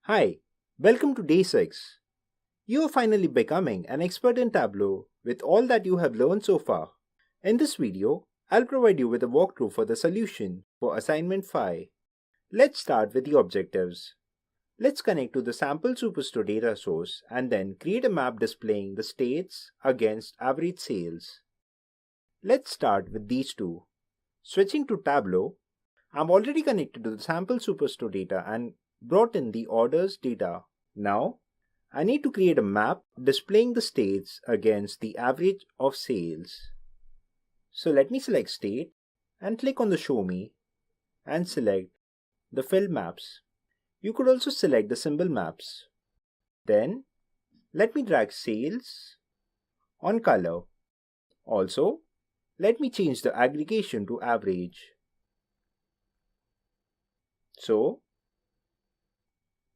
Hi, welcome to day 6. You are finally becoming an expert in Tableau with all that you have learned so far. In this video, I'll provide you with a walkthrough for the solution for assignment 5. Let's start with the objectives. Let's connect to the sample superstore data source and then create a map displaying the states against average sales. Let's start with these two. Switching to Tableau, I'm already connected to the sample superstore data and brought in the orders data. Now, I need to create a map displaying the states against the average of sales. So let me select state and click on the show me and select the field maps. You could also select the symbol maps. Then, let me drag sales on color. Also, let me change the aggregation to average. So,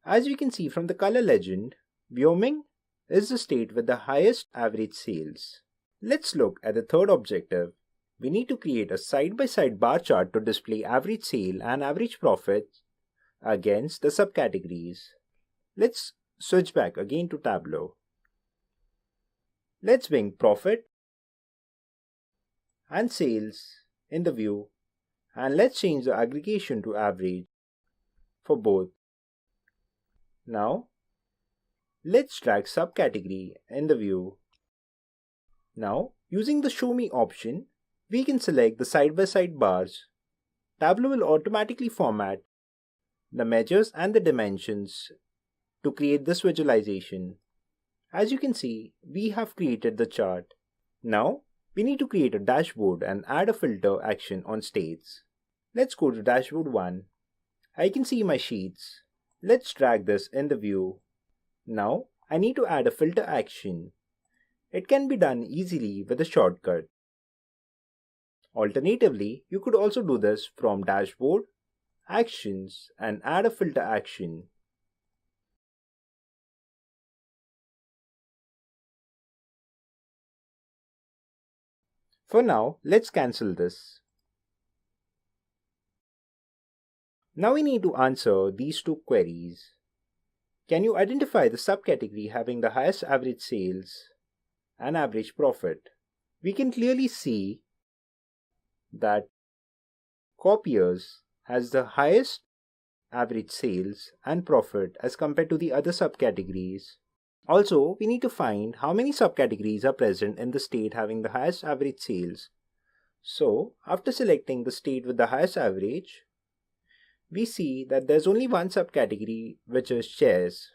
as we can see from the color legend, Wyoming is the state with the highest average sales. Let's look at the third objective. We need to create a side-by-side bar chart to display average sale and average profit against the subcategories. Let's switch back again to Tableau. Let's bring profit and sales in the view, and let's change the aggregation to average for both. Now, let's drag subcategory in the view. Now, using the show me option, we can select the side-by-side bars. Tableau will automatically format the measures and the dimensions to create this visualization. As you can see, we have created the chart. Now, we need to create a dashboard and add a filter action on states. Let's go to dashboard 1. I can see my sheets. Let's drag this in the view. Now, I need to add a filter action. It can be done easily with a shortcut. Alternatively, you could also do this from Dashboard, Actions, and add a filter action. For now, let's cancel this. Now we need to answer these two queries. Can you identify the subcategory having the highest average sales and average profit? We can clearly see that copiers has the highest average sales and profit as compared to the other subcategories. Also, we need to find how many subcategories are present in the state having the highest average sales. So, after selecting the state with the highest average, we see that there's only one subcategory, which is chairs.